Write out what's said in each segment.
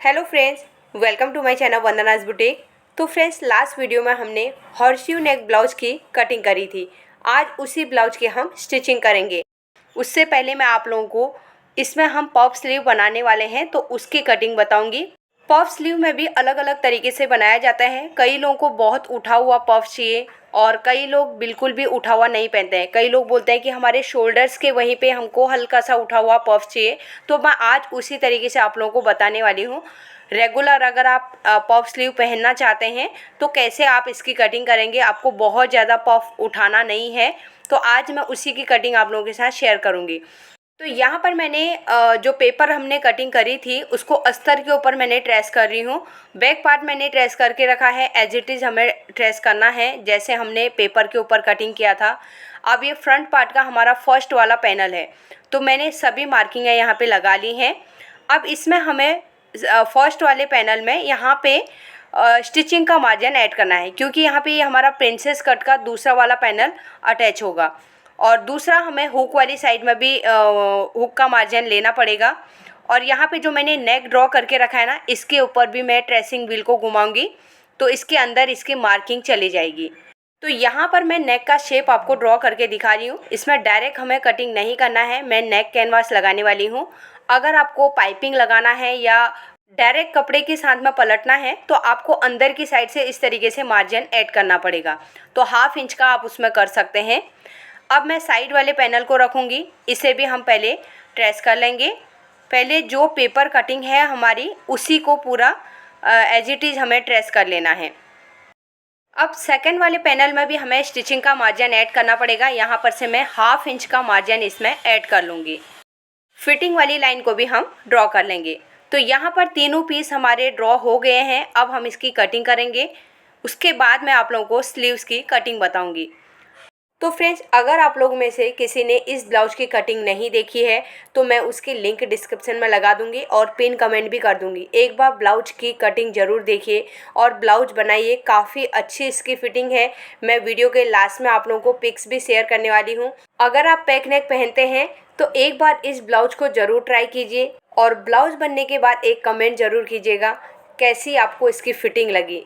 Hello friends, welcome to my channel Vandana's boutique. तो friends, last video में हमने हॉर्सयू neck blouse की कटिंग करी थी। आज उसी ब्लाउज की हम स्टिचिंग करेंगे। उससे पहले मैं आप लोगों को इसमें हम पफ स्लीव बनाने वाले हैं तो उसकी कटिंग बताऊंगी। पफ स्लीव में भी अलग अलग तरीके से बनाया जाता है। कई लोगों को बहुत उठा हुआ पफ चाहिए और कई लोग बिल्कुल भी उठा हुआ नहीं पहनते हैं। कई लोग बोलते हैं कि हमारे शोल्डर्स के वहीं पे हमको हल्का सा उठा हुआ पफ चाहिए। तो मैं आज उसी तरीके से आप लोगों को बताने वाली हूँ। रेगुलर अगर आप पफ स्लीव पहनना चाहते हैं तो कैसे आप इसकी कटिंग करेंगे, आपको बहुत ज़्यादा पफ उठाना नहीं है। तो आज मैं उसी की कटिंग आप लोगों के साथ शेयर करूँगी। तो यहाँ पर मैंने जो पेपर हमने कटिंग करी थी उसको अस्तर के ऊपर मैंने ट्रेस कर रही हूँ। बैक पार्ट मैंने ट्रेस करके रखा है, एज इट इज़ हमें ट्रेस करना है जैसे हमने पेपर के ऊपर कटिंग किया था। अब ये फ्रंट पार्ट का हमारा फर्स्ट वाला पैनल है तो मैंने सभी मार्किंगें यहाँ पे लगा ली हैं। अब इसमें हमें फर्स्ट वाले पैनल में यहाँ पे स्टिचिंग का मार्जिन ऐड करना है, क्योंकि यहाँ पे ये हमारा प्रिंसेस कट का दूसरा वाला पैनल अटैच होगा और दूसरा हमें हुक वाली साइड में भी हुक का मार्जिन लेना पड़ेगा। और यहाँ पे जो मैंने नेक ड्रॉ करके रखा है ना, इसके ऊपर भी मैं ट्रेसिंग व्हील को घुमाऊंगी तो इसके अंदर इसकी मार्किंग चली जाएगी। तो यहाँ पर मैं नेक का शेप आपको ड्रॉ करके दिखा रही हूँ। इसमें डायरेक्ट हमें कटिंग नहीं करना है, मैं नेक कैनवास लगाने वाली हूँ। अगर आपको पाइपिंग लगाना है या डायरेक्ट कपड़े के साथ में पलटना है तो आपको अंदर की साइड से इस तरीके से मार्जिन ऐड करना पड़ेगा। तो 1/2 इंच का आप उसमें कर सकते हैं। अब मैं साइड वाले पैनल को रखूँगी, इसे भी हम पहले ट्रेस कर लेंगे। पहले जो पेपर कटिंग है हमारी उसी को पूरा एज इट इज़ हमें ट्रेस कर लेना है। अब सेकंड वाले पैनल में भी हमें स्टिचिंग का मार्जिन ऐड करना पड़ेगा। यहाँ पर से मैं 1/2 इंच का मार्जिन इसमें ऐड कर लूँगी। फिटिंग वाली लाइन को भी हम ड्रॉ कर लेंगे। तो यहाँ पर तीनों पीस हमारे ड्रॉ हो गए हैं। अब हम इसकी कटिंग करेंगे, उसके बाद मैं आप लोगों को स्लीव्स की कटिंग बताऊँगी। तो फ्रेंड्स, अगर आप लोग में से किसी ने इस ब्लाउज की कटिंग नहीं देखी है तो मैं उसकी लिंक डिस्क्रिप्शन में लगा दूंगी और पिन कमेंट भी कर दूंगी। एक बार ब्लाउज की कटिंग ज़रूर देखिए और ब्लाउज बनाइए, काफ़ी अच्छी इसकी फिटिंग है। मैं वीडियो के लास्ट में आप लोगों को पिक्स भी शेयर करने वाली हूँ। अगर आप पैक नेक पहनते हैं तो एक बार इस ब्लाउज को ज़रूर ट्राई कीजिए और ब्लाउज बनने के बाद एक कमेंट ज़रूर कीजिएगा कैसी आपको इसकी फ़िटिंग लगी।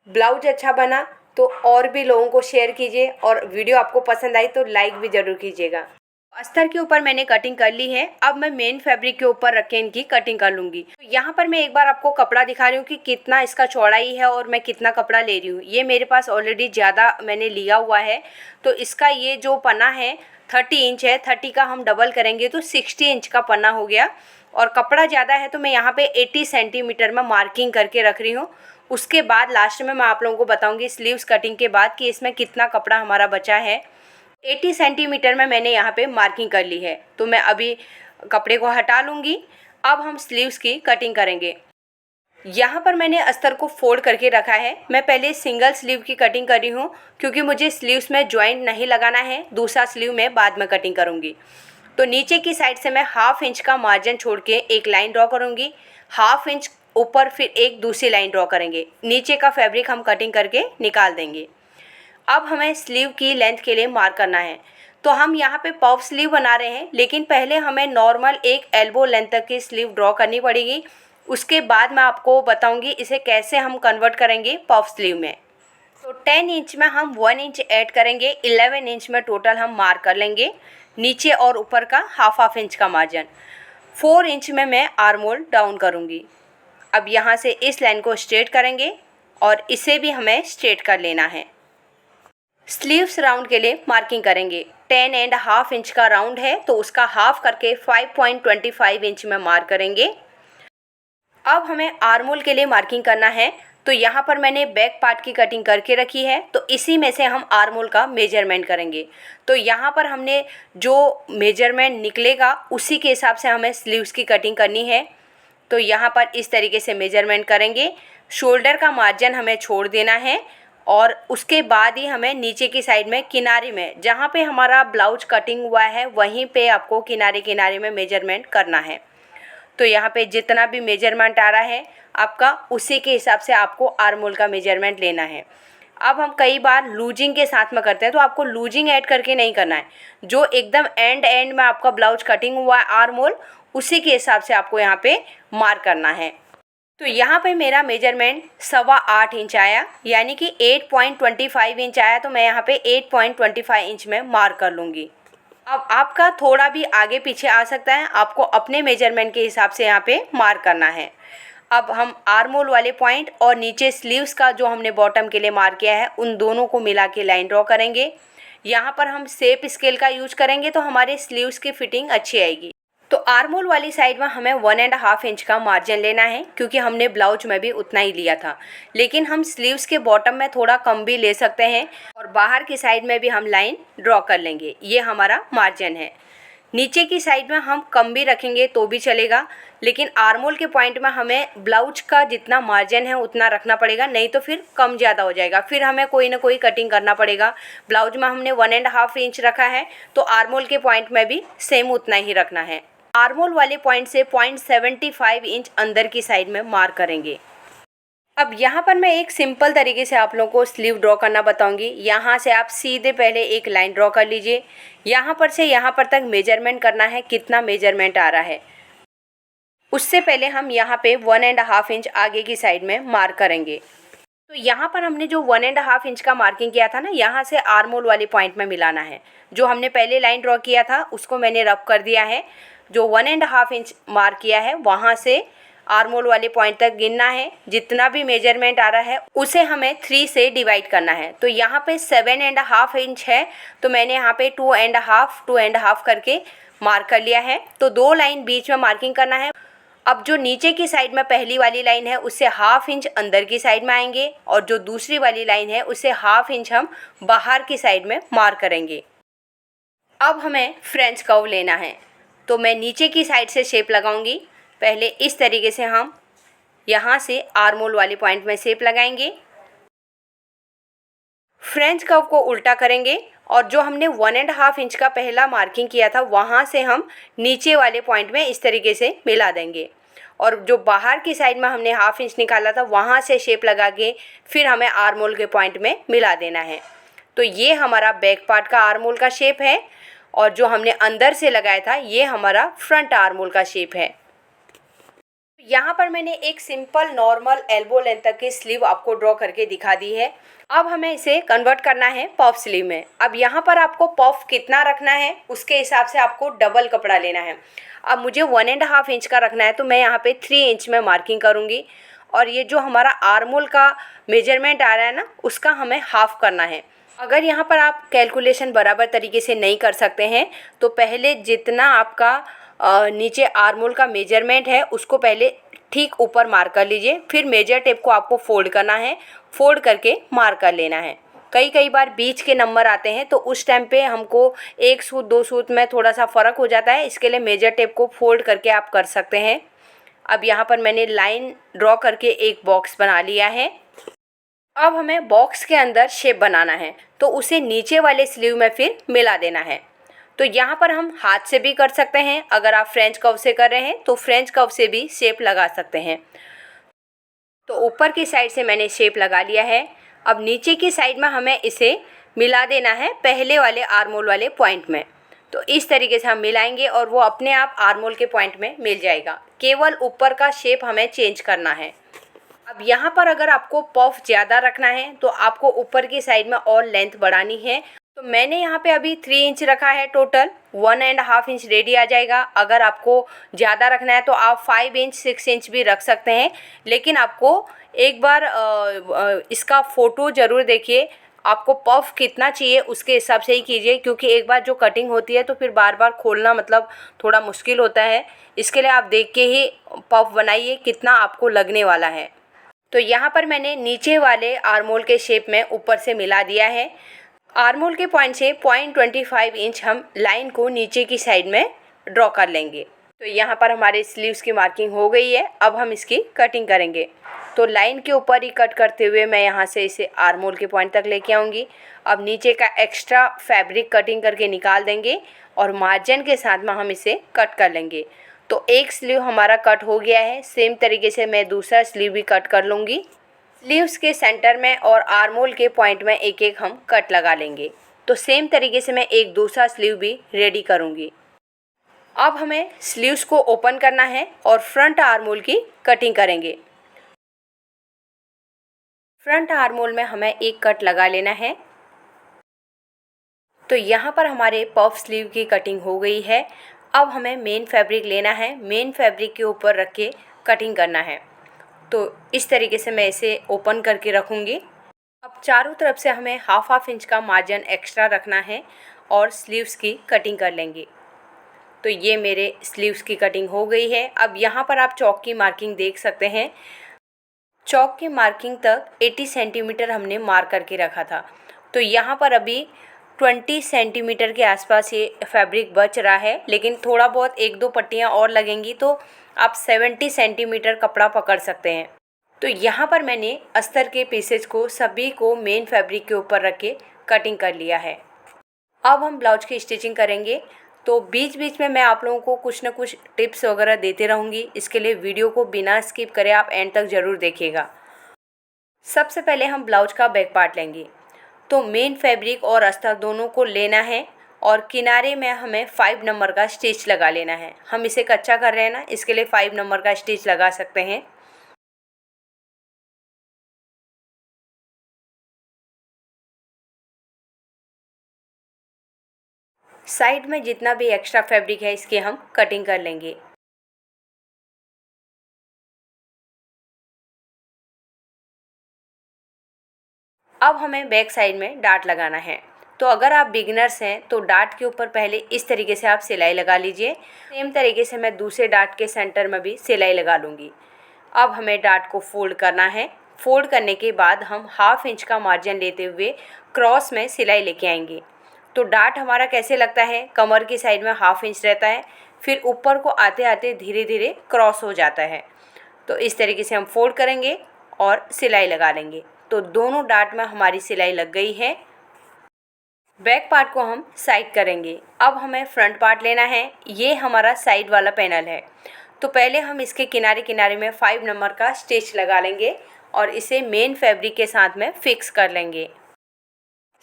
ब्लाउज अच्छा बना तो और भी लोगों को शेयर कीजिए और वीडियो आपको पसंद आई तो लाइक भी ज़रूर कीजिएगा। अस्तर के ऊपर मैंने कटिंग कर ली है। अब मैं मेन फैब्रिक के ऊपर रख के इनकी कटिंग कर लूँगी। तो यहाँ पर मैं एक बार आपको कपड़ा दिखा रही हूँ कि कितना इसका चौड़ाई है और मैं कितना कपड़ा ले रही हूँ। ये मेरे पास ऑलरेडी ज़्यादा मैंने लिया हुआ है तो इसका ये जो पन्ना है 30 इंच है। 30 का हम डबल करेंगे तो 60 इंच का पन्ना हो गया और कपड़ा ज़्यादा है तो मैं यहाँ पे 80 सेंटीमीटर में मार्किंग करके रख रही हूँ। उसके बाद लास्ट में मैं आप लोगों को बताऊंगी स्लीव्स कटिंग के बाद कि इसमें कितना कपड़ा हमारा बचा है। 80 सेंटीमीटर में मैंने यहाँ पे मार्किंग कर ली है तो मैं अभी कपड़े को हटा लूँगी। अब हम स्लीव्स की कटिंग करेंगे। यहाँ पर मैंने अस्तर को फोल्ड करके रखा है। मैं पहले सिंगल स्लीव की कटिंग कर रही हूँ क्योंकि मुझे स्लीव्स में जॉइंट नहीं लगाना है। दूसरा स्लीव में बाद में कटिंग करूँगी। तो नीचे की साइड से मैं 1/2 इंच का मार्जिन छोड़ के एक लाइन ड्रॉ करूँगी। 1/2 इंच ऊपर फिर एक दूसरी लाइन ड्रॉ करेंगे। नीचे का फैब्रिक हम कटिंग करके निकाल देंगे। अब हमें स्लीव की लेंथ के लिए मार्क करना है। तो हम यहाँ पे पफ स्लीव बना रहे हैं लेकिन पहले हमें नॉर्मल एक एल्बो लेंथ तक की स्लीव ड्रॉ करनी पड़ेगी। उसके बाद मैं आपको बताऊँगी इसे कैसे हम कन्वर्ट करेंगे पफ स्लीव में। तो 10 इंच में हम 1 इंच ऐड करेंगे। 11 इंच में टोटल हम मार्क कर लेंगे। नीचे और ऊपर का 1/2 इंच का मार्जिन। 4 इंच में मैं आर्म होल डाउन करूँगी। अब यहाँ से इस लाइन को स्ट्रेट करेंगे और इसे भी हमें स्ट्रेट कर लेना है। स्लीव्स राउंड के लिए मार्किंग करेंगे। 10.5 इंच का राउंड है तो उसका हाफ करके 5.25 इंच में मार्क करेंगे। अब हमें आर्म होल के लिए मार्किंग करना है। तो यहाँ पर मैंने बैक पार्ट की कटिंग करके रखी है तो इसी में से हम आर्म होल का मेजरमेंट करेंगे। तो यहाँ पर हमने जो मेजरमेंट निकलेगा उसी के हिसाब से हमें स्लीव्स की कटिंग करनी है। तो यहाँ पर इस तरीके से मेजरमेंट करेंगे। शोल्डर का मार्जिन हमें छोड़ देना है और उसके बाद ही हमें नीचे की साइड में किनारे में जहाँ पे हमारा ब्लाउज कटिंग हुआ है वहीं पे आपको किनारे किनारे में मेजरमेंट करना है। तो यहाँ पे जितना भी मेजरमेंट आ रहा है आपका उसी के हिसाब से आपको आर्म होल का मेजरमेंट लेना है। अब हम कई बार लूजिंग के साथ में करते हैं तो आपको लूजिंग ऐड करके नहीं करना है। जो एकदम एंड में आपका ब्लाउज कटिंग हुआ है आर्म होल उसी के हिसाब से आपको यहाँ पे मार्क करना है। तो यहाँ पे मेरा मेजरमेंट 8.25 इंच आया, यानी कि 8.25 इंच आया। तो मैं यहाँ पे 8.25 इंच में मार्क कर लूँगी। अब आपका थोड़ा भी आगे पीछे आ सकता है, आपको अपने मेजरमेंट के हिसाब से यहाँ पे मार्क करना है। अब हम आर्म होल वाले पॉइंट और नीचे स्लीव्स का जो हमने बॉटम के लिए मार्क किया है, उन दोनों को मिला के लाइन ड्रॉ करेंगे। यहाँ पर हम शेप स्केल का यूज करेंगे तो हमारे स्लीव्स की फिटिंग अच्छी आएगी। तो आर्म होल वाली साइड में हमें 1.5 इंच का मार्जिन लेना है, क्योंकि हमने ब्लाउज में भी उतना ही लिया था। लेकिन हम स्लीव्स के बॉटम में थोड़ा कम भी ले सकते हैं और बाहर की साइड में भी हम लाइन ड्रॉ कर लेंगे। ये हमारा मार्जिन है। नीचे की साइड में हम कम भी रखेंगे तो भी चलेगा, लेकिन आर्म होल के पॉइंट में हमें ब्लाउज का जितना मार्जिन है उतना रखना पड़ेगा, नहीं तो फिर कम ज़्यादा हो जाएगा। फिर हमें कोई ना कोई कटिंग करना पड़ेगा। ब्लाउज में हमने 1.5 इंच रखा है, तो आर्म होल के पॉइंट में भी सेम उतना ही रखना है। आर्म होल वाले पॉइंट से 0.75 इंच अंदर की साइड में मार्क करेंगे। अब यहाँ पर मैं एक सिंपल तरीके से आप लोगों को स्लीव ड्रॉ करना बताऊंगी। यहाँ से आप सीधे पहले एक लाइन ड्रॉ कर लीजिए। यहाँ पर से यहाँ पर तक मेजरमेंट करना है, कितना मेजरमेंट आ रहा है। उससे पहले हम यहाँ पे 1.5 इंच आगे की साइड में मार्क करेंगे। तो यहाँ पर हमने जो 1.5 इंच का मार्किंग किया था ना, यहाँ से आर्म होल वाले पॉइंट में मिलाना है। जो हमने पहले लाइन ड्रॉ किया था उसको मैंने रब कर दिया है। जो 1.5 इंच मार्क किया है वहाँ से आर्म होल वाले पॉइंट तक गिनना है। जितना भी मेजरमेंट आ रहा है उसे हमें 3 से डिवाइड करना है। तो यहाँ पे 7.5 इंच है, तो मैंने यहाँ पे 2.5 करके मार्क कर लिया है। तो 2 लाइन बीच में मार्किंग करना है। अब जो नीचे की साइड में पहली वाली लाइन है उससे 1/2 इंच अंदर की साइड में आएंगे, और जो दूसरी वाली लाइन है उससे 1/2 इंच हम बाहर की साइड में मार्क करेंगे। अब हमें फ्रेंच कर्व लेना है, तो मैं नीचे की साइड से शेप लगाऊंगी। पहले इस तरीके से हम यहाँ से आर्म होल वाले पॉइंट में शेप लगाएंगे। फ्रेंच कर्व को उल्टा करेंगे और जो हमने 1.5 इंच का पहला मार्किंग किया था वहाँ से हम नीचे वाले पॉइंट में इस तरीके से मिला देंगे, और जो बाहर की साइड में हमने 1/2 इंच निकाला था वहाँ से शेप लगा के फिर हमें आर्म होल के पॉइंट में मिला देना है। तो ये हमारा बैक पार्ट का आर्म होल का शेप है, और जो हमने अंदर से लगाया था ये हमारा फ्रंट आर्म होल का शेप है। यहाँ पर मैंने एक सिंपल नॉर्मल एल्बो लेंथ तक की स्लीव आपको ड्रॉ करके दिखा दी है। अब हमें इसे कन्वर्ट करना है पफ स्लीव में। अब यहाँ पर आपको पफ कितना रखना है उसके हिसाब से आपको डबल कपड़ा लेना है। अब मुझे 1.5 इंच का रखना है, तो मैं यहाँ पे 3 इंच में मार्किंग करूँगी, और ये जो हमारा आर्म होल का मेजरमेंट आ रहा है ना उसका हमें हाफ करना है। अगर यहाँ पर आप कैलकुलेशन बराबर तरीके से नहीं कर सकते हैं तो पहले जितना आपका नीचे आर्म होल का मेजरमेंट है उसको पहले ठीक ऊपर मार्क कर लीजिए। फिर मेजर टेप को आपको फोल्ड करना है, फोल्ड करके मार्क कर लेना है। कई बार बीच के नंबर आते हैं तो उस टाइम पे हमको 1 सूत 2 सूत में थोड़ा सा फ़र्क हो जाता है, इसके लिए मेजर टेप को फोल्ड करके आप कर सकते हैं। अब यहाँ पर मैंने लाइन ड्रॉ करके एक बॉक्स बना लिया है। अब हमें बॉक्स के अंदर शेप बनाना है, तो उसे नीचे वाले स्लीव में फिर मिला देना है। तो यहाँ पर हम हाथ से भी कर सकते हैं, अगर आप फ्रेंच कर्व से कर रहे हैं तो फ्रेंच कर्व से भी शेप लगा सकते हैं। तो ऊपर की साइड से मैंने शेप लगा लिया है। अब नीचे की साइड में हमें इसे मिला देना है पहले वाले आर्म होल वाले पॉइंट में। तो इस तरीके से हम मिलाएंगे और वो अपने आप आर्म होल के पॉइंट में मिल जाएगा। केवल ऊपर का शेप हमें चेंज करना है। अब यहाँ पर अगर आपको पफ ज़्यादा रखना है तो आपको ऊपर की साइड में और लेंथ बढ़ानी है। तो मैंने यहाँ पे अभी 3 इंच रखा है, टोटल 1.5 इंच रेडी आ जाएगा। अगर आपको ज़्यादा रखना है तो आप 5 इंच 6 इंच भी रख सकते हैं, लेकिन आपको एक बार इसका फ़ोटो ज़रूर देखिए। आपको पफ कितना चाहिए उसके हिसाब से ही कीजिए, क्योंकि एक बार जो कटिंग होती है तो फिर बार बार खोलना मतलब थोड़ा मुश्किल होता है। इसके लिए आप देख के ही पफ बनाइए कितना आपको लगने वाला है। तो यहाँ पर मैंने नीचे वाले आर्म होल के शेप में ऊपर से मिला दिया है। आर्म होल के पॉइंट से 0.25 इंच हम लाइन को नीचे की साइड में ड्रॉ कर लेंगे। तो यहाँ पर हमारे स्लीव्स की मार्किंग हो गई है। अब हम इसकी कटिंग करेंगे। तो लाइन के ऊपर ही कट करते हुए मैं यहाँ से इसे आर्म होल के पॉइंट तक लेके आऊँगी। अब नीचे का एक्स्ट्रा फैब्रिक कटिंग करके निकाल देंगे और मार्जिन के साथ में हम इसे कट कर लेंगे। तो एक स्लीव हमारा कट हो गया है। सेम तरीके से मैं दूसरा स्लीव भी कट कर लूँगी। स्लीव्स के सेंटर में और आर्म होल के पॉइंट में एक एक हम कट लगा लेंगे। तो सेम तरीके से मैं एक दूसरा स्लीव भी रेडी करूँगी। अब हमें स्लीव्स को ओपन करना है और फ्रंट आर्म होल की कटिंग करेंगे। फ्रंट आर्म होल में हमें एक कट लगा लेना है। तो यहाँ पर हमारे पफ स्लीव की कटिंग हो गई है। अब हमें मेन फैब्रिक लेना है, मेन फैब्रिक के ऊपर रख के कटिंग करना है। तो इस तरीके से मैं इसे ओपन करके रखूँगी। अब चारों तरफ से हमें हाफ इंच का मार्जिन एक्स्ट्रा रखना है और स्लीव्स की कटिंग कर लेंगे। तो ये मेरे स्लीव्स की कटिंग हो गई है। अब यहाँ पर आप चौक की मार्किंग देख सकते हैं। चौक की मार्किंग तक 80 सेंटीमीटर हमने मार्क करके रखा था। तो यहाँ पर अभी 20 सेंटीमीटर के आसपास ये फैब्रिक बच रहा है, लेकिन थोड़ा बहुत एक दो पट्टियाँ और लगेंगी तो आप 70 सेंटीमीटर कपड़ा पकड़ सकते हैं। तो यहाँ पर मैंने अस्तर के पीसेज को सभी को मेन फैब्रिक के ऊपर रख के कटिंग कर लिया है। अब हम ब्लाउज की स्टिचिंग करेंगे। तो बीच बीच में मैं आप लोगों को कुछ ना कुछ टिप्स वगैरह देते रहूँगी। इसके लिए वीडियो को बिना स्किप करे आप एंड तक ज़रूर देखिएगा। सबसे पहले हम ब्लाउज का बैक पार्ट लेंगे। तो मेन फैब्रिक और अस्तर दोनों को लेना है और किनारे में हमें 5 नंबर का स्टिच लगा लेना है। हम इसे कच्चा कर रहे हैं ना, इसके लिए 5 नंबर का स्टिच लगा सकते हैं। साइड में जितना भी एक्स्ट्रा फैब्रिक है इसकी हम कटिंग कर लेंगे। अब हमें बैक साइड में डाट लगाना है। तो अगर आप बिगिनर्स हैं तो डाट के ऊपर पहले इस तरीके से आप सिलाई लगा लीजिए। सेम तरीके से मैं दूसरे डाट के सेंटर में भी सिलाई लगा लूँगी। अब हमें डाट को फोल्ड करना है। फोल्ड करने के बाद हम हाफ इंच का मार्जिन लेते हुए क्रॉस में सिलाई लेके आएंगे। तो डाट हमारा कैसे लगता है, कमर की साइड में हाफ इंच रहता है, फिर ऊपर को आते आते धीरे धीरे क्रॉस हो जाता है। तो इस तरीके से हम फोल्ड करेंगे और सिलाई लगा लेंगे। तो दोनों डाट में हमारी सिलाई लग गई है। बैक पार्ट को हम साइड करेंगे। अब हमें फ्रंट पार्ट लेना है। ये हमारा साइड वाला पैनल है। तो पहले हम इसके किनारे किनारे में 5 नंबर का स्टिच लगा लेंगे और इसे मेन फैब्रिक के साथ में फिक्स कर लेंगे।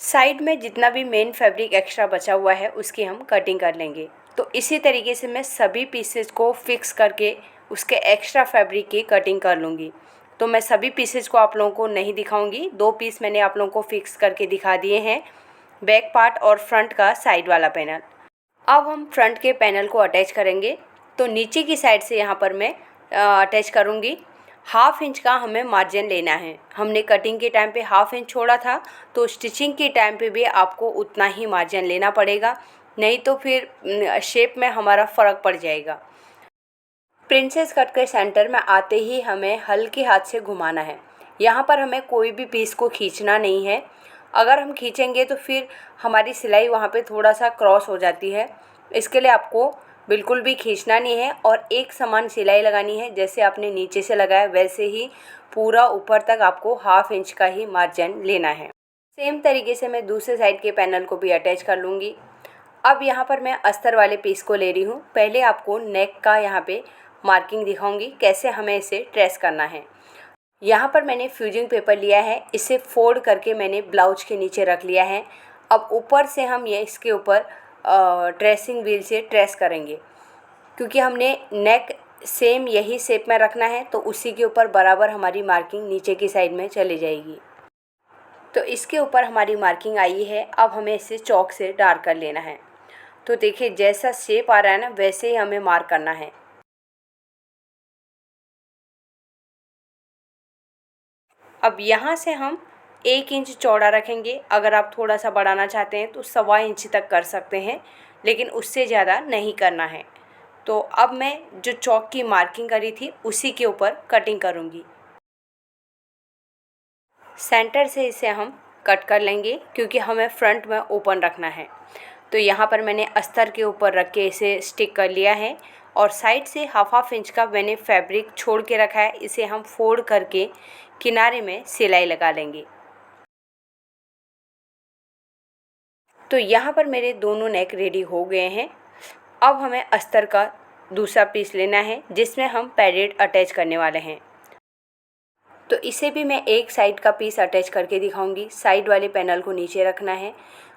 साइड में जितना भी मेन फैब्रिक एक्स्ट्रा बचा हुआ है उसकी हम कटिंग कर लेंगे। तो इसी तरीके से मैं सभी पीसेस को फिक्स करके उसके एक्स्ट्रा फैब्रिक की कटिंग कर लूँगी। तो मैं सभी पीसेस को आप लोगों को नहीं दिखाऊंगी। 2 पीस मैंने आप लोगों को फिक्स करके दिखा दिए हैं, बैक पार्ट और फ्रंट का साइड वाला पैनल। अब हम फ्रंट के पैनल को अटैच करेंगे। तो नीचे की साइड से यहाँ पर मैं अटैच करूँगी। हाफ इंच का हमें मार्जिन लेना है। हमने कटिंग के टाइम पे हाफ इंच छोड़ा था, तो स्टिचिंग के टाइम पे भी आपको उतना ही मार्जिन लेना पड़ेगा, नहीं तो फिर शेप में हमारा फ़र्क पड़ जाएगा। प्रिंसेस कट के सेंटर में आते ही हमें हल्के हाथ से घुमाना है। यहाँ पर हमें कोई भी पीस को खींचना नहीं है। अगर हम खींचेंगे तो फिर हमारी सिलाई वहाँ पे थोड़ा सा क्रॉस हो जाती है। इसके लिए आपको बिल्कुल भी खींचना नहीं है और एक समान सिलाई लगानी है। जैसे आपने नीचे से लगाया वैसे ही पूरा ऊपर तक आपको हाफ इंच का ही मार्जिन लेना है। सेम तरीके से मैं दूसरे साइड के पैनल को भी अटैच कर लूँगी। अब यहाँ पर मैं अस्तर वाले पीस को ले रही हूँ। पहले आपको नेक का यहाँ पे मार्किंग दिखाऊंगी कैसे हमें इसे ट्रेस करना है। यहाँ पर मैंने फ्यूजिंग पेपर लिया है, इसे फोल्ड करके मैंने ब्लाउज के नीचे रख लिया है। अब ऊपर से हम ये इसके ऊपर ट्रेसिंग व्हील से ट्रेस करेंगे, क्योंकि हमने नेक सेम यही शेप में रखना है, तो उसी के ऊपर बराबर हमारी मार्किंग नीचे की साइड में चली जाएगी। तो इसके ऊपर हमारी मार्किंग आई है। अब हमें इसे चॉक से डार्क कर लेना है। तो देखिए जैसा शेप आ रहा है ना वैसे ही हमें मार्क करना है। अब यहाँ से हम 1 इंच चौड़ा रखेंगे। अगर आप थोड़ा सा बढ़ाना चाहते हैं तो 1.25 इंच तक कर सकते हैं, लेकिन उससे ज़्यादा नहीं करना है। तो अब मैं जो चौक की मार्किंग करी थी उसी के ऊपर कटिंग करूँगी। सेंटर से इसे हम कट कर लेंगे, क्योंकि हमें फ्रंट में ओपन रखना है। तो यहाँ पर मैंने अस्तर के ऊपर रख के इसे स्टिक कर लिया है और साइड से हाफ इंच का मैंने फैब्रिक छोड़ के रखा है। इसे हम फोल्ड करके किनारे में सिलाई लगा लेंगे। तो यहाँ पर मेरे दोनों नेक रेडी हो गए हैं। अब हमें अस्तर का दूसरा पीस लेना है जिसमें हम पैडेड अटैच करने वाले हैं। तो इसे भी मैं एक साइड का पीस अटैच करके दिखाऊंगी। साइड वाले पैनल को नीचे रखना है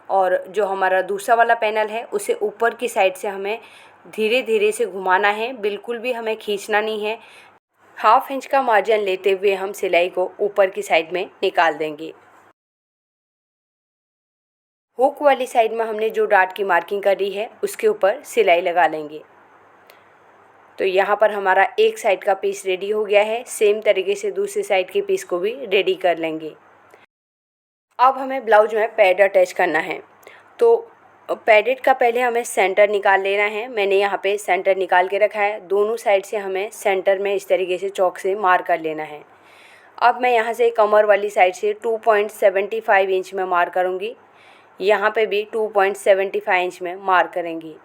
और जो हमारा दूसरा वाला पैनल है उसे ऊपर की साइड से हमें धीरे धीरे से घुमाना है। बिल्कुल भी हमें खींचना नहीं है। हाफ इंच का मार्जिन लेते हुए हम सिलाई को ऊपर की साइड में निकाल देंगे। हुक वाली साइड में हमने जो डार्ट की मार्किंग करी है उसके ऊपर सिलाई लगा लेंगे। तो यहाँ पर हमारा एक साइड का पीस रेडी हो गया है। सेम तरीके से दूसरी साइड के पीस को भी रेडी कर लेंगे। अब हमें ब्लाउज में पैड अटैच करना है। तो पैडेड का पहले हमें सेंटर निकाल लेना है। मैंने यहाँ पे सेंटर निकाल के रखा है। दोनों साइड से हमें सेंटर में इस तरीके से चॉक से मार्क कर लेना है। अब मैं यहाँ से कमर वाली साइड से 2.75 इंच में मार्क करूँगी। यहाँ पे भी 2.75 इंच में मार्क करेंगी।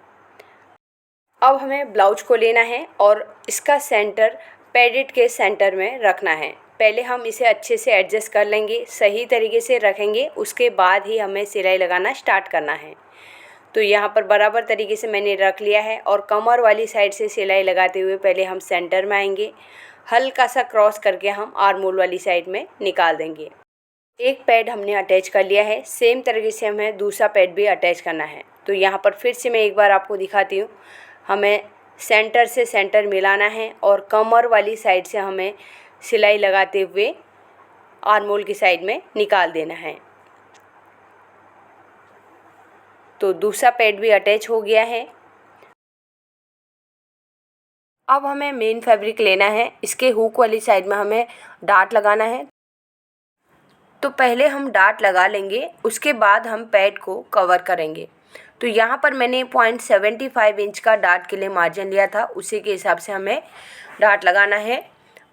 अब हमें ब्लाउज को लेना है और इसका सेंटर पैडेड के सेंटर में रखना है। पहले हम इसे अच्छे से एडजस्ट कर लेंगे, सही तरीके से रखेंगे, उसके बाद ही हमें सिलाई लगाना स्टार्ट करना है। तो यहाँ पर बराबर तरीके से मैंने रख लिया है और कमर वाली साइड से सिलाई लगाते हुए पहले हम सेंटर में आएंगे। हल्का सा क्रॉस करके हम आर्म होल वाली साइड में निकाल देंगे। एक पैड हमने अटैच कर लिया है। सेम तरीके से हमें दूसरा पैड भी अटैच करना है। तो यहाँ पर फिर से मैं एक बार आपको दिखाती हूँ। हमें सेंटर से सेंटर मिलाना है और कमर वाली साइड से हमें सिलाई लगाते हुए आर्म होल की साइड में निकाल देना है। तो दूसरा पैड भी अटैच हो गया है। अब हमें मेन फैब्रिक लेना है। इसके हुक वाली साइड में हमें डार्ट लगाना है। तो पहले हम डार्ट लगा लेंगे, उसके बाद हम पैड को कवर करेंगे। तो यहाँ पर मैंने 0.75 इंच का डार्ट के लिए मार्जिन लिया था, उसी के हिसाब से हमें डार्ट लगाना है।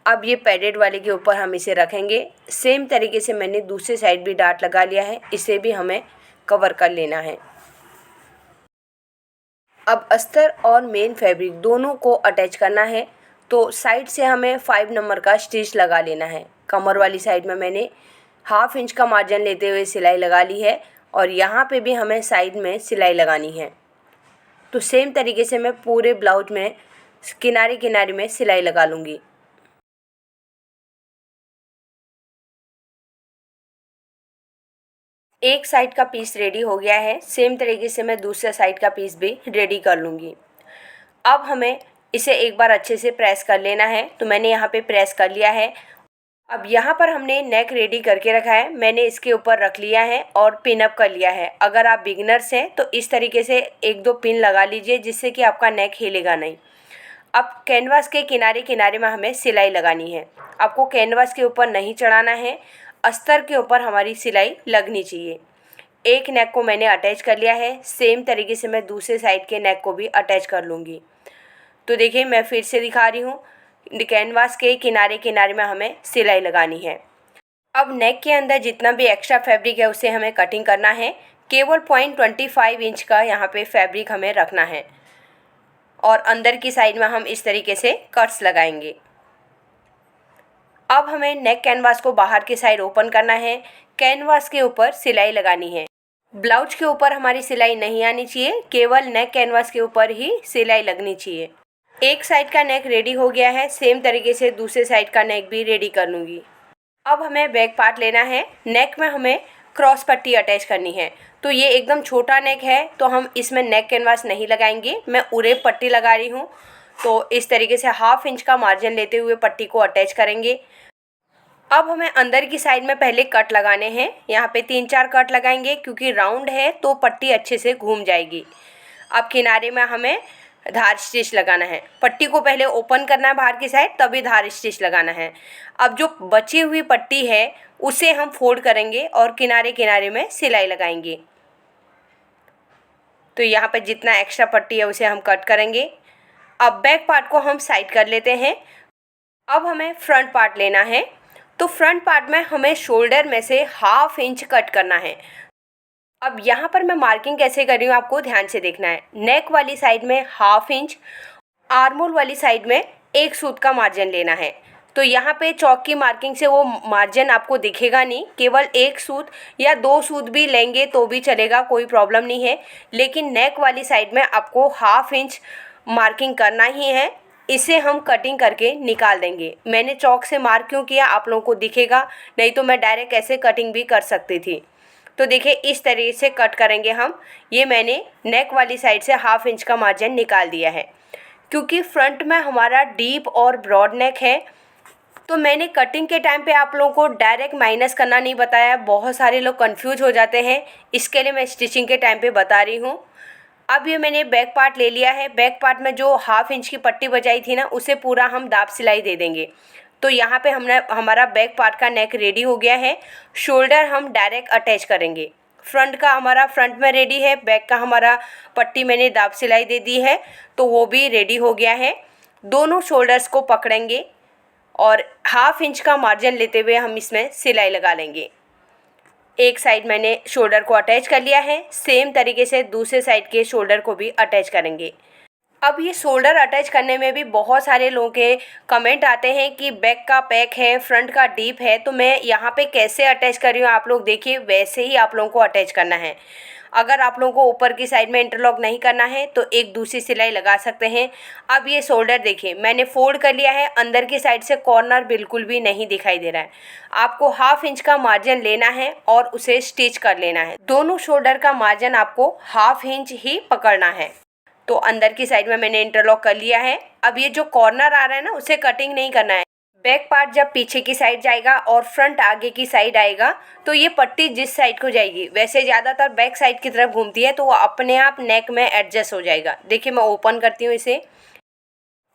अब ये पैडेड वाले के ऊपर हम इसे रखेंगे। सेम तरीके से मैंने दूसरी साइड भी डार्ट लगा लिया है, इसे भी हमें कवर कर लेना है। अब अस्तर और मेन फैब्रिक दोनों को अटैच करना है। तो साइड से हमें 5 नंबर का स्टिच लगा लेना है। कमर वाली साइड में मैंने हाफ इंच का मार्जिन लेते हुए सिलाई लगा ली है और यहाँ पे भी हमें साइड में सिलाई लगानी है। तो सेम तरीके से मैं पूरे ब्लाउज में किनारे किनारे में सिलाई लगा लूँगी। एक साइड का पीस रेडी हो गया है। सेम तरीके से मैं दूसरे साइड का पीस भी रेडी कर लूँगी। अब हमें इसे एक बार अच्छे से प्रेस कर लेना है। तो मैंने यहाँ पे प्रेस कर लिया है। अब यहाँ पर हमने नेक रेडी करके रखा है। मैंने इसके ऊपर रख लिया है और पिन अप कर लिया है। अगर आप बिगिनर्स हैं तो इस तरीके से 1-2 पिन लगा लीजिए, जिससे कि आपका नेक हिलेगा नहीं। अब कैनवास के किनारे किनारे में हमें सिलाई लगानी है। आपको कैनवास के ऊपर नहीं चढ़ाना है, अस्तर के ऊपर हमारी सिलाई लगनी चाहिए। एक नेक को मैंने अटैच कर लिया है। सेम तरीके से मैं दूसरे साइड के नेक को भी अटैच कर लूँगी। तो देखिए मैं फिर से दिखा रही हूँ। कैनवास के किनारे किनारे में हमें सिलाई लगानी है। अब नेक के अंदर जितना भी एक्स्ट्रा फैब्रिक है उसे हमें कटिंग करना है। केवल 0.25 इंच का यहाँ पे फैब्रिक हमें रखना है और अंदर की साइड में हम इस तरीके से कट्स लगाएंगे। अब हमें नेक कैनवास को बाहर की साइड ओपन करना है। कैनवास के ऊपर सिलाई लगानी है। ब्लाउज के ऊपर हमारी सिलाई नहीं आनी चाहिए, केवल नेक कैनवास के ऊपर ही सिलाई लगनी चाहिए। एक साइड का नेक रेडी हो गया है। सेम तरीके से दूसरे साइड का नेक भी रेडी कर लूँगी। अब हमें बैक पार्ट लेना है। नेक में हमें क्रॉस पट्टी अटैच करनी है। तो ये एकदम छोटा नेक है तो हम इसमें नेक कैनवास नहीं लगाएंगे, मैं उरे पट्टी लगा रही हूँ। तो इस तरीके से हाफ इंच का मार्जिन लेते हुए पट्टी को अटैच करेंगे। अब हमें अंदर की साइड में पहले कट लगाने हैं। यहाँ पे 3-4 कट लगाएंगे, क्योंकि राउंड है तो पट्टी अच्छे से घूम जाएगी। अब किनारे में हमें धार स्टिच लगाना है। पट्टी को पहले ओपन करना है बाहर की साइड, तभी धार स्टिच लगाना है। अब जो बची हुई पट्टी है उसे हम फोल्ड करेंगे और किनारे किनारे में सिलाई लगाएंगे। तो यहाँ पे जितना एक्स्ट्रा पट्टी है उसे हम कट करेंगे। अब बैक पार्ट को हम साइड कर लेते हैं। अब हमें फ्रंट पार्ट लेना है। तो फ्रंट पार्ट में हमें शोल्डर में से हाफ इंच कट करना है। अब यहाँ पर मैं मार्किंग कैसे कर रही हूँ आपको ध्यान से देखना है। नेक वाली साइड में हाफ इंच, आर्म होल वाली साइड में 1 सूत का मार्जिन लेना है। तो यहाँ पे चौक की मार्किंग से वो मार्जिन आपको दिखेगा नहीं, केवल 1 सूत या 2 सूत भी लेंगे तो भी चलेगा, कोई प्रॉब्लम नहीं है। लेकिन नेक वाली साइड में आपको हाफ इंच मार्किंग करना ही है। इसे हम कटिंग करके निकाल देंगे। मैंने चौक से मार्क क्यों किया आप लोगों को दिखेगा, नहीं तो मैं डायरेक्ट ऐसे कटिंग भी कर सकती थी। तो देखिए इस तरीके से कट करेंगे हम। ये मैंने नेक वाली साइड से हाफ इंच का मार्जिन निकाल दिया है। क्योंकि फ्रंट में हमारा डीप और ब्रॉड नेक है तो मैंने कटिंग के टाइम पे आप लोगों को डायरेक्ट माइनस करना नहीं बताया, बहुत सारे लोग कंफ्यूज हो जाते हैं, इसके लिए मैं स्टिचिंग के टाइम पे बता रही हूँ। अब ये मैंने बैक पार्ट ले लिया है। बैक पार्ट में जो 1/2 इंच की पट्टी बचाई थी ना, उसे पूरा हम दाब सिलाई दे देंगे। तो यहाँ पे हमने हमारा बैक पार्ट का नेक रेडी हो गया है। शोल्डर हम डायरेक्ट अटैच करेंगे। फ्रंट का हमारा फ्रंट में रेडी है, बैक का हमारा पट्टी मैंने दाब सिलाई दे दी है, तो वो भी रेडी हो गया है। दोनों शोल्डर्स को पकड़ेंगे और 1/2 इंच का मार्जिन लेते हुए हम इसमें सिलाई लगा लेंगे। एक साइड मैंने शोल्डर को अटैच कर लिया है, सेम तरीके से दूसरे साइड के शोल्डर को भी अटैच करेंगे। अब ये शोल्डर अटैच करने में भी बहुत सारे लोगों के कमेंट आते हैं कि बैक का पैक है, फ्रंट का डीप है, तो मैं यहाँ पे कैसे अटैच कर रही हूँ आप लोग देखिए, वैसे ही आप लोगों को अटैच करना है। अगर आप लोगों को ऊपर की साइड में इंटरलॉक नहीं करना है तो एक दूसरी सिलाई लगा सकते हैं। अब ये शोल्डर देखिए मैंने फोल्ड कर लिया है, अंदर की साइड से कॉर्नर बिल्कुल भी नहीं दिखाई दे रहा है। आपको 1/2 इंच का मार्जिन लेना है और उसे स्टिच कर लेना है। दोनों शोल्डर का मार्जिन आपको 1/2 इंच ही पकड़ना है। तो अंदर की साइड में मैंने इंटरलॉक कर लिया है। अब ये जो कॉर्नर आ रहा है ना, उसे कटिंग नहीं करना है। बैक पार्ट जब पीछे की साइड जाएगा और फ्रंट आगे की साइड आएगा तो ये पट्टी जिस साइड को जाएगी, वैसे ज़्यादातर बैक साइड की तरफ घूमती है, तो वो अपने आप नेक में एडजस्ट हो जाएगा। देखिए मैं ओपन करती हूँ इसे,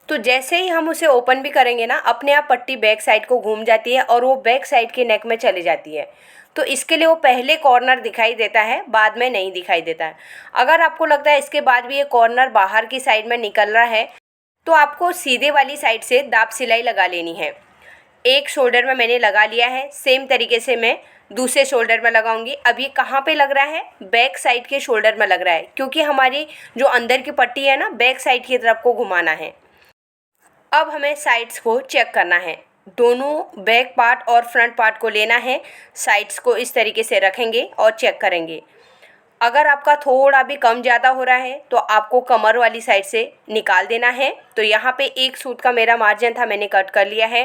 तो जैसे ही हम उसे ओपन भी करेंगे ना, अपने आप पट्टी बैक साइड को घूम जाती है और वो बैक साइड के नेक में चली जाती है। तो इसके लिए वो पहले कॉर्नर दिखाई देता है, बाद में नहीं दिखाई देता है। अगर आपको लगता है इसके बाद भी ये कॉर्नर बाहर की साइड में निकल रहा है, तो आपको सीधे वाली साइड से दाब सिलाई लगा लेनी है। एक शोल्डर में मैंने लगा लिया है, सेम तरीके से मैं दूसरे शोल्डर में लगाऊंगी। अब ये कहाँ पे लग रहा है, बैक साइड के शोल्डर में लग रहा है, क्योंकि हमारी जो अंदर की पट्टी है ना, बैक साइड की तरफ को घुमाना है। अब हमें साइड्स को चेक करना है। दोनों बैक पार्ट और फ्रंट पार्ट को लेना है, साइड्स को इस तरीके से रखेंगे और चेक करेंगे। अगर आपका थोड़ा भी कम ज़्यादा हो रहा है तो आपको कमर वाली साइड से निकाल देना है। तो यहाँ पे एक सूट का मेरा मार्जिन था, मैंने कट कर लिया है।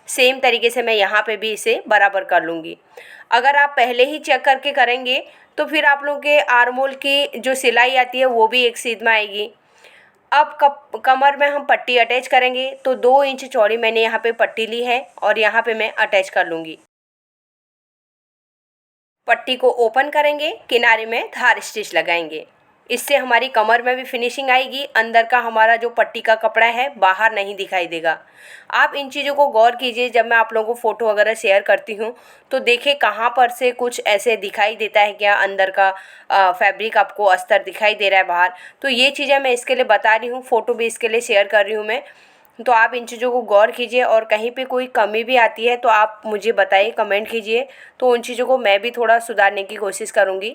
सेम तरीके से मैं यहाँ पे भी इसे बराबर कर लूँगी। अगर आप पहले ही चेक करके करेंगे तो फिर आप लोगों के आर्म होल की जो सिलाई आती है वो भी एक सीध में आएगी। अब कमर में हम पट्टी अटैच करेंगे, तो 2 इंच चौड़ी मैंने यहाँ पे पट्टी ली है और यहाँ पे मैं अटैच कर लूँगी। पट्टी को ओपन करेंगे, किनारे में धार स्टिच लगाएंगे। इससे हमारी कमर में भी फिनिशिंग आएगी, अंदर का हमारा जो पट्टी का कपड़ा है बाहर नहीं दिखाई देगा। आप इन चीज़ों को गौर कीजिए, जब मैं आप लोगों को फ़ोटो वगैरह शेयर करती हूँ तो देखिए कहाँ पर से कुछ ऐसे दिखाई देता है क्या, अंदर का फैब्रिक आपको अस्तर दिखाई दे रहा है बाहर। तो ये चीज़ें मैं इसके लिए बता रही हूँ, फ़ोटो भी इसके लिए शेयर कर रही हूँ मैं। तो आप इन चीज़ों को गौर कीजिए और कहीं पे कोई कमी भी आती है तो आप मुझे बताइए, कमेंट कीजिए, तो उन चीज़ों को मैं भी थोड़ा सुधारने की कोशिश करूँगी।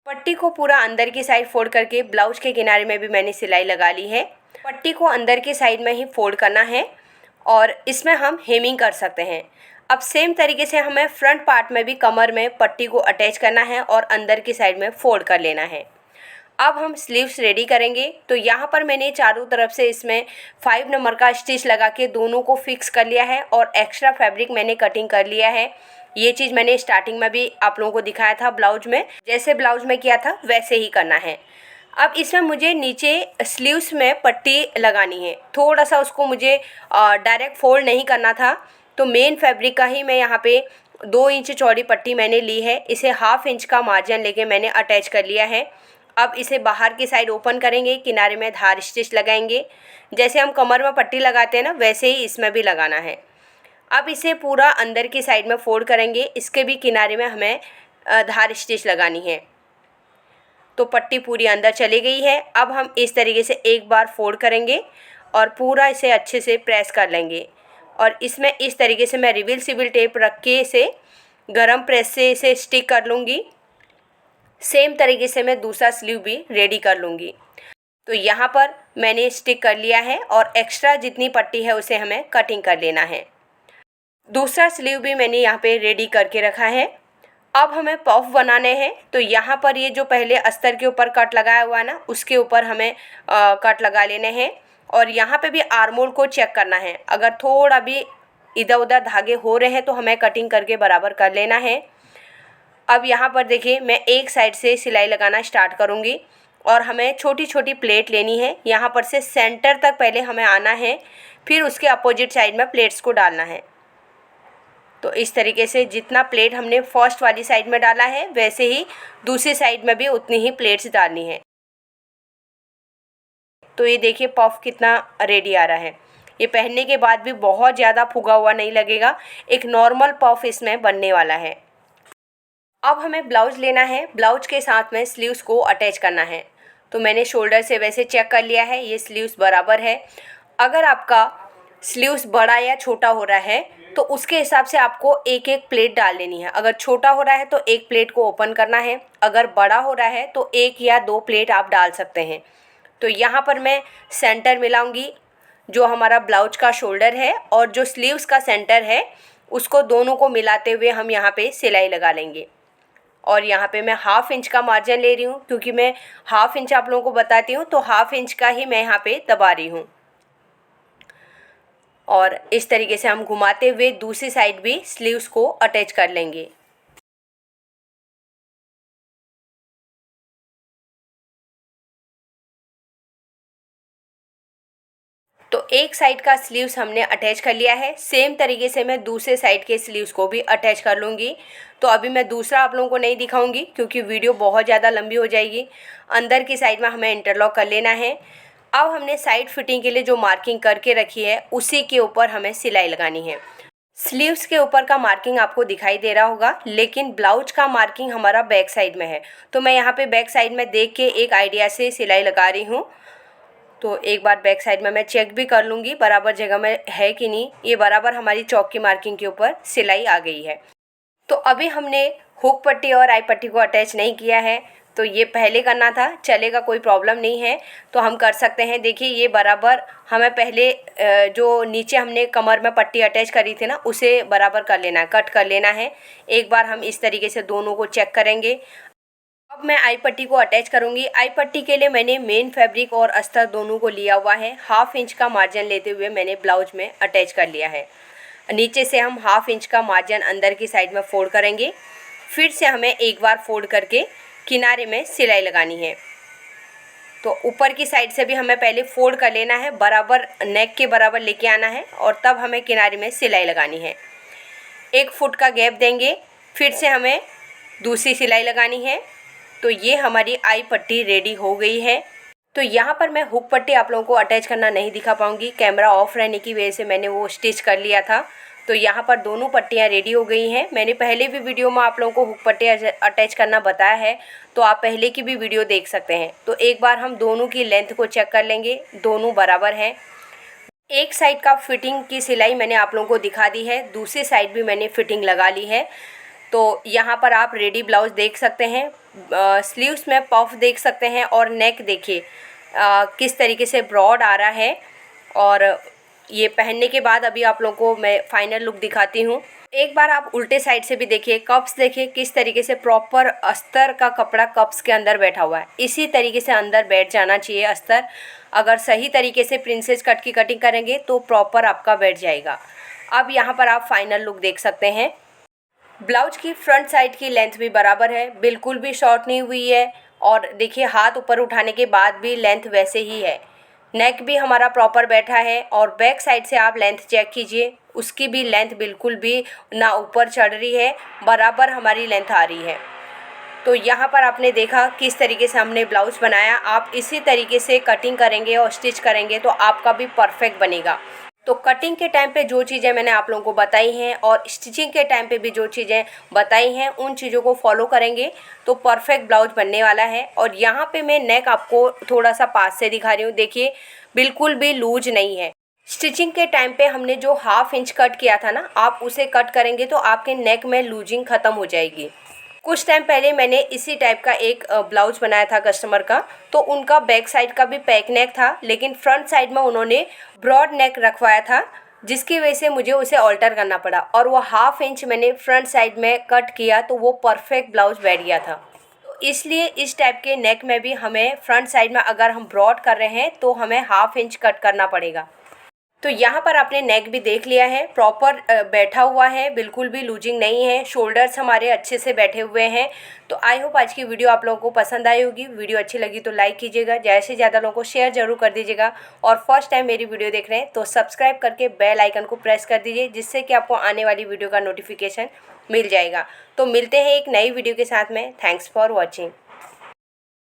पट्टी को पूरा अंदर की साइड फोल्ड करके ब्लाउज के किनारे में भी मैंने सिलाई लगा ली है। पट्टी को अंदर की साइड में ही फोल्ड करना है और इसमें हम हेमिंग कर सकते हैं। अब सेम तरीके से हमें फ्रंट पार्ट में भी कमर में पट्टी को अटैच करना है और अंदर की साइड में फोल्ड कर लेना है। अब हम स्लीव्स रेडी करेंगे। तो यहाँ पर मैंने चारों तरफ से इसमें 5 नंबर का स्टिच लगा के दोनों को फिक्स कर लिया है और एक्स्ट्रा फैब्रिक मैंने कटिंग कर लिया है। ये चीज़ मैंने स्टार्टिंग में भी आप लोगों को दिखाया था ब्लाउज में, जैसे ब्लाउज में किया था वैसे ही करना है। अब इसमें मुझे नीचे स्लीव्स में पट्टी लगानी है, थोड़ा सा उसको मुझे डायरेक्ट फोल्ड नहीं करना था, तो मेन फैब्रिक का ही मैं यहाँ पे 2 इंच चौड़ी पट्टी मैंने ली है। इसे 1/2 इंच का मार्जिन लेके मैंने अटैच कर लिया है। अब इसे बाहर की साइड ओपन करेंगे, किनारे में धार स्टिच लगाएंगे। जैसे हम कमर में पट्टी लगाते हैं ना, वैसे ही इसमें भी लगाना है। अब इसे पूरा अंदर की साइड में फोल्ड करेंगे, इसके भी किनारे में हमें धार स्टिच लगानी है। तो पट्टी पूरी अंदर चली गई है। अब हम इस तरीके से एक बार फोल्ड करेंगे और पूरा इसे अच्छे से प्रेस कर लेंगे और इसमें इस तरीके से मैं रिवील सिविल टेप रख के इसे गरम प्रेस से इसे स्टिक कर लूँगी। सेम तरीके से मैं दूसरा स्लीव भी रेडी कर लूँगी। तो यहाँ पर मैंने स्टिक कर लिया है और एक्स्ट्रा जितनी पट्टी है उसे हमें कटिंग कर लेना है। दूसरा स्लीव भी मैंने यहाँ पे रेडी करके रखा है। अब हमें पफ बनाने हैं। तो यहाँ पर ये जो पहले अस्तर के ऊपर कट लगाया हुआ है ना, उसके ऊपर हमें कट लगा लेने हैं और यहाँ पे भी आर्म होल को चेक करना है। अगर थोड़ा भी इधर उधर धागे हो रहे हैं तो हमें कटिंग करके बराबर कर लेना है। अब यहाँ पर देखिए मैं एक साइड से सिलाई लगाना स्टार्ट करूँगी और हमें छोटी छोटी प्लेट लेनी है। यहाँ पर से सेंटर तक पहले हमें आना है, फिर उसके अपोजिट साइड में प्लेट्स को डालना है। इस तरीके से जितना प्लेट हमने फर्स्ट वाली साइड में डाला है वैसे ही दूसरी साइड में भी उतनी ही प्लेट्स डालनी है। तो ये देखिए पफ कितना रेडी आ रहा है। ये पहनने के बाद भी बहुत ज़्यादा फुगा हुआ नहीं लगेगा, एक नॉर्मल पफ इसमें बनने वाला है। अब हमें ब्लाउज लेना है, ब्लाउज के साथ में स्लीव्स को अटैच करना है। तो मैंने शोल्डर से वैसे चेक कर लिया है, ये स्लीव्स बराबर है। अगर आपका स्लीव्स बड़ा या छोटा हो रहा है तो उसके हिसाब से आपको एक एक प्लेट डाल लेनी है। अगर छोटा हो रहा है तो एक प्लेट को ओपन करना है, अगर बड़ा हो रहा है तो एक या दो प्लेट आप डाल सकते हैं। तो यहाँ पर मैं सेंटर मिलाऊंगी, जो हमारा ब्लाउज का शोल्डर है और जो स्लीव्स का सेंटर है उसको दोनों को मिलाते हुए हम यहाँ पे सिलाई लगा लेंगे। और यहाँ पे मैं हाफ इंच का मार्जिन ले रही हूँ, क्योंकि मैं हाफ इंच आप लोगों को बताती हूँ तो हाफ इंच का ही मैं यहाँ पे दबा रही हूँ। और इस तरीके से हम घुमाते हुए दूसरी साइड भी स्लीव्स को अटैच कर लेंगे। तो एक साइड का स्लीव्स हमने अटैच कर लिया है, सेम तरीके से मैं दूसरे साइड के स्लीव्स को भी अटैच कर लूँगी। तो अभी मैं दूसरा आप लोगों को नहीं दिखाऊंगी क्योंकि वीडियो बहुत ज़्यादा लंबी हो जाएगी। अंदर की साइड में हमें इंटरलॉक कर लेना है। अब हमने साइड फिटिंग के लिए जो मार्किंग करके रखी है उसी के ऊपर हमें सिलाई लगानी है। स्लीव्स के ऊपर का मार्किंग आपको दिखाई दे रहा होगा, लेकिन ब्लाउज का मार्किंग हमारा बैक साइड में है। तो मैं यहाँ पे बैक साइड में देख के एक आइडिया से सिलाई लगा रही हूँ। तो एक बार बैक साइड में मैं चेक भी कर लूँगी बराबर जगह में है कि नहीं। ये बराबर हमारी चौक की मार्किंग के ऊपर सिलाई आ गई है। तो अभी हमने हुक पट्टी और आई पट्टी को अटैच नहीं किया है, तो ये पहले करना था, चलेगा, कोई प्रॉब्लम नहीं है, तो हम कर सकते हैं। देखिए ये बराबर हमें पहले जो नीचे हमने कमर में पट्टी अटैच करी थी ना उसे बराबर कर लेना है, कट कर लेना है। एक बार हम इस तरीके से दोनों को चेक करेंगे। अब मैं आई पट्टी को अटैच करूंगी। आई पट्टी के लिए मैंने मेन फैब्रिक और अस्तर दोनों को लिया हुआ है। हाफ इंच का मार्जिन लेते हुए मैंने ब्लाउज में अटैच कर लिया है। नीचे से हम हाफ इंच का मार्जिन अंदर की साइड में फोल्ड करेंगे। फिर से हमें एक बार फोल्ड करके किनारे में सिलाई लगानी है। तो ऊपर की साइड से भी हमें पहले फोल्ड कर लेना है, बराबर नेक के बराबर लेके आना है और तब हमें किनारे में सिलाई लगानी है। 1 फुट का गैप देंगे, फिर से हमें दूसरी सिलाई लगानी है। तो ये हमारी आई पट्टी रेडी हो गई है। तो यहाँ पर मैं हुक पट्टी आप लोगों को अटैच करना नहीं दिखा पाऊँगी, कैमरा ऑफ रहने की वजह से मैंने वो स्टिच कर लिया था। तो यहाँ पर दोनों पट्टियाँ रेडी हो गई हैं। मैंने पहले भी वीडियो में आप लोगों को हुक पट्टी अटैच करना बताया है, तो आप पहले की भी वीडियो देख सकते हैं। तो एक बार हम दोनों की लेंथ को चेक कर लेंगे, दोनों बराबर हैं। एक साइड का फिटिंग की सिलाई मैंने आप लोगों को दिखा दी है, दूसरी साइड भी मैंने फिटिंग लगा ली है। तो यहाँ पर आप रेडी ब्लाउज देख सकते हैं, स्लीव्स में पफ देख सकते हैं और नेक देखिए किस तरीके से ब्रॉड आ रहा है। और ये पहनने के बाद अभी आप लोगों को मैं फाइनल लुक दिखाती हूँ। एक बार आप उल्टे साइड से भी देखिए, कप्स देखिए किस तरीके से प्रॉपर अस्तर का कपड़ा कप्स के अंदर बैठा हुआ है। इसी तरीके से अंदर बैठ जाना चाहिए अस्तर। अगर सही तरीके से प्रिंसेस कट की कटिंग करेंगे तो प्रॉपर आपका बैठ जाएगा। अब यहाँ पर आप फाइनल लुक देख सकते हैं। ब्लाउज की फ्रंट साइड की लेंथ भी बराबर है, बिल्कुल भी शॉर्ट नहीं हुई है। और देखिए हाथ ऊपर उठाने के बाद भी लेंथ वैसे ही है। नेक भी हमारा प्रॉपर बैठा है और बैक साइड से आप लेंथ चेक कीजिए, उसकी भी लेंथ बिल्कुल भी ना ऊपर चढ़ रही है, बराबर हमारी लेंथ आ रही है। तो यहाँ पर आपने देखा किस तरीके से हमने ब्लाउज बनाया। आप इसी तरीके से कटिंग करेंगे और स्टिच करेंगे तो आपका भी परफेक्ट बनेगा। तो कटिंग के टाइम पे जो चीज़ें मैंने आप लोगों को बताई हैं और स्टिचिंग के टाइम पे भी जो चीज़ें बताई हैं उन चीज़ों को फॉलो करेंगे तो परफेक्ट ब्लाउज बनने वाला है। और यहाँ पे मैं नेक आपको थोड़ा सा पास से दिखा रही हूँ, देखिए बिल्कुल भी लूज नहीं है। स्टिचिंग के टाइम पे हमने जो हाफ इंच कट किया था ना, आप उसे कट करेंगे तो आपके नेक में लूजिंग ख़त्म हो जाएगी। कुछ टाइम पहले मैंने इसी टाइप का एक ब्लाउज बनाया था कस्टमर का, तो उनका बैक साइड का भी पैक नेक था, लेकिन फ्रंट साइड में उन्होंने ब्रॉड नेक रखवाया था, जिसकी वजह से मुझे उसे ऑल्टर करना पड़ा। और वो हाफ इंच मैंने फ्रंट साइड में कट किया तो वो परफेक्ट ब्लाउज बैठ गया था। तो इसलिए इस टाइप के नेक में भी हमें फ्रंट साइड में अगर हम ब्रॉड कर रहे हैं तो हमें हाफ इंच कट करना पड़ेगा। तो यहाँ पर आपने नेक भी देख लिया है, प्रॉपर बैठा हुआ है, बिल्कुल भी लूजिंग नहीं है, शोल्डर्स हमारे अच्छे से बैठे हुए हैं। तो आई होप आज की वीडियो आप लोगों को पसंद आई होगी। वीडियो अच्छी लगी तो लाइक कीजिएगा, ज़्यादा से ज़्यादा लोगों को शेयर जरूर कर दीजिएगा, और फर्स्ट टाइम मेरी वीडियो देख रहे हैं तो सब्सक्राइब करके बेल आइकन को प्रेस कर दीजिए, जिससे कि आपको आने वाली वीडियो का नोटिफिकेशन मिल जाएगा। तो मिलते हैं एक नई वीडियो के साथ में। Thanks for watching.